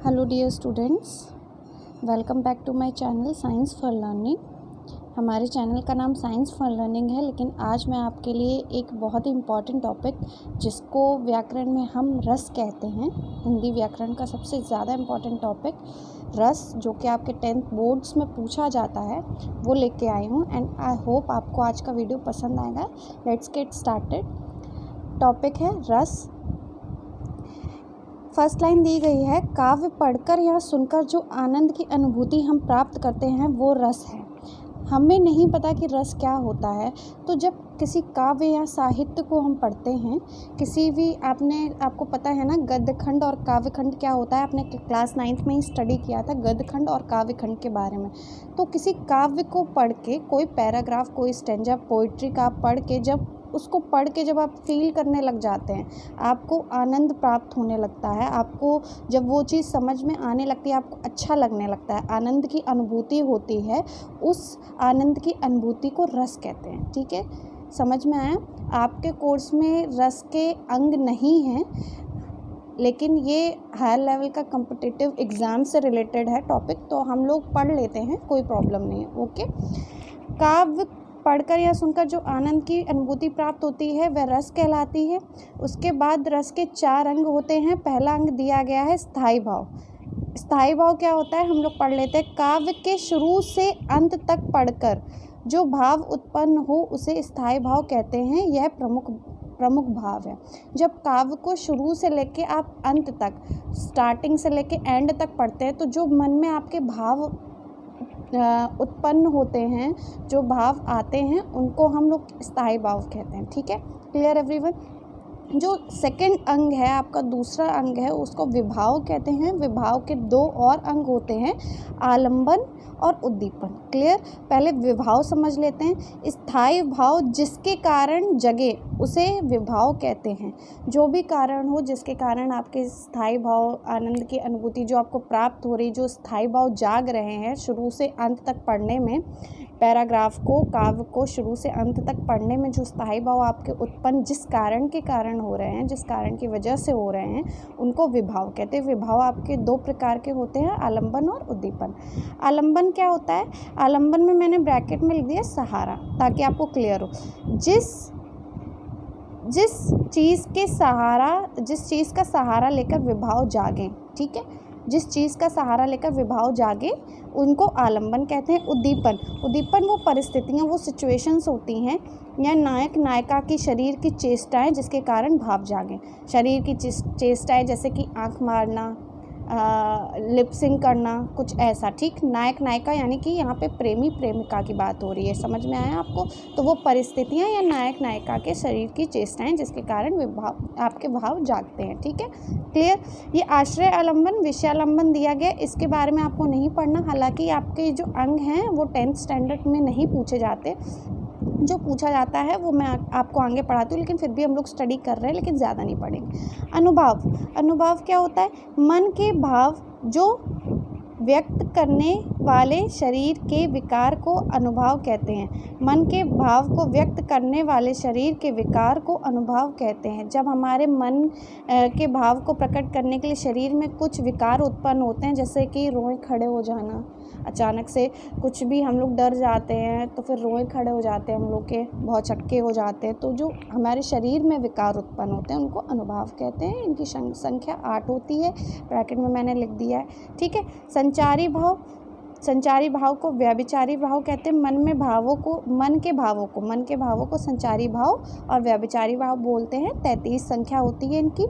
Hello dear students, welcome back to my channel science for learning. हमारे channel का नाम science for learning है, लेकिन आज मैं आपके लिए एक बहुत ही इम्पॉर्टेंट टॉपिक जिसको व्याकरण में हम रस कहते हैं, हिंदी व्याकरण का सबसे ज़्यादा इम्पॉर्टेंट टॉपिक रस, जो कि आपके 10th बोर्ड्स में पूछा जाता है, वो लेके आई हूँ। एंड आई होप आपको आज का वीडियो पसंद आएगा। Let's get started. टॉपिक है रस। फर्स्ट लाइन दी गई है, काव्य पढ़कर या सुनकर जो आनंद की अनुभूति हम प्राप्त करते हैं वो रस है। हमें नहीं पता कि रस क्या होता है, तो जब किसी काव्य या साहित्य को हम पढ़ते हैं, किसी भी आपको पता है ना गद्य खंड और काव्य खंड क्या होता है, आपने क्लास 9th में ही स्टडी किया था गद्य खंड और काव्य खंड के बारे में। तो किसी काव्य को पढ़ के, कोई पैराग्राफ, कोई स्टेंजा पोइट्री का पढ़ के, जब उसको पढ़ के जब आप फील करने लग जाते हैं, आपको आनंद प्राप्त होने लगता है। आपको जब वो चीज़ समझ में आने लगती है, आपको अच्छा लगने लगता है, आनंद की अनुभूति होती है, उस आनंद की अनुभूति को रस कहते हैं। ठीक है, समझ में आया? आपके कोर्स में रस के अंग नहीं हैं, लेकिन ये हायर लेवल का कॉम्पिटिटिव एग्ज़ाम से रिलेटेड है टॉपिक, तो हम लोग पढ़ लेते हैं, कोई प्रॉब्लम नहीं है। ओके, काव्य पढ़कर या सुनकर जो आनंद की अनुभूति प्राप्त होती है वह रस कहलाती है। उसके बाद रस के 4 अंग होते हैं। पहला अंग दिया गया है स्थायी भाव। स्थायी भाव क्या होता है, हम लोग पढ़ लेते हैं। काव्य के शुरू से अंत तक पढ़कर जो भाव उत्पन्न हो उसे स्थायी भाव कहते हैं। यह प्रमुख भाव है। जब काव्य को शुरू से लेके आप अंत तक, स्टार्टिंग से लेके एंड तक पढ़ते हैं, तो जो मन में आपके भाव उत्पन्न होते हैं, जो भाव आते हैं, उनको हम लोग स्थायी भाव कहते हैं। ठीक है, क्लियर एवरीवन? जो सेकंड अंग है, आपका दूसरा अंग है, उसको विभाव कहते हैं। विभाव के 2 और अंग होते हैं, आलंबन और उद्दीपन। क्लियर? पहले विभाव समझ लेते हैं। स्थायी भाव जिसके कारण जगे उसे विभाव कहते हैं। जो भी कारण हो जिसके कारण आपके स्थायी भाव, आनंद की अनुभूति जो आपको प्राप्त हो रही, जो स्थायी भाव जाग रहे हैं शुरू से अंत तक पढ़ने में, पैराग्राफ को, काव्य को शुरू से अंत तक पढ़ने में जो स्थायी भाव आपके उत्पन्न जिस कारण के कारण हो रहे हैं, जिस कारण की वजह से हो रहे हैं, उनको विभाव कहते हैं। विभाव आपके 2 प्रकार के होते हैं, आलंबन और उद्दीपन। आलंबन क्या होता है? आलंबन में मैंने ब्रैकेट में लिख दिया सहारा, ताकि आपको क्लियर हो। जिस चीज़ का सहारा लेकर विभाव जागे, ठीक है, जिस चीज़ का सहारा लेकर विभाव जागे उनको आलंबन कहते हैं। उद्दीपन वो परिस्थितियाँ, वो सिचुएशंस होती हैं या नायक नायिका की शरीर की चेष्टाएं जिसके कारण भाव जागे। शरीर की चेष्टाएं जैसे कि आंख मारना, लिपसिंग करना, कुछ ऐसा। ठीक, नायक नायिका यानी कि यहाँ पे प्रेमी प्रेमिका की बात हो रही है। समझ में आया आपको? तो वो परिस्थितियाँ या नायक नायिका के शरीर की चेष्टाएं जिसके कारण आपके भाव जागते हैं। ठीक है, क्लियर? ये आश्रय आलंबन, विषयालंबन दिया गया, इसके बारे में आपको नहीं पढ़ना। हालांकि आपके जो अंग हैं वो 10th स्टैंडर्ड में नहीं पूछे जाते, जो पूछा जाता है वो मैं आपको आगे पढ़ाती हूँ, लेकिन फिर भी हम लोग स्टडी कर रहे हैं, लेकिन ज़्यादा नहीं पढ़ेंगे। अनुभाव क्या होता है? मन के भाव जो व्यक्त करने वाले शरीर के विकार को अनुभाव कहते हैं। मन के भाव को व्यक्त करने वाले शरीर के विकार को अनुभाव कहते हैं। जब हमारे मन के भाव को प्रकट करने के लिए शरीर में कुछ विकार उत्पन्न होते हैं, जैसे कि रोए खड़े हो जाना, अचानक से कुछ भी हम लोग डर जाते हैं तो फिर रोए खड़े हो जाते हैं, हम लोग के बहुत झटके हो जाते हैं, तो जो हमारे शरीर में विकार उत्पन्न होते हैं उनको अनुभाव कहते हैं। इनकी संख्या 8 होती है, ब्रैकेट में मैंने लिख दिया है। ठीक है, संचारी भाव को व्यभिचारी भाव कहते हैं। मन के भावों को संचारी भाव और व्यभिचारी भाव बोलते हैं। 33 संख्या होती है इनकी।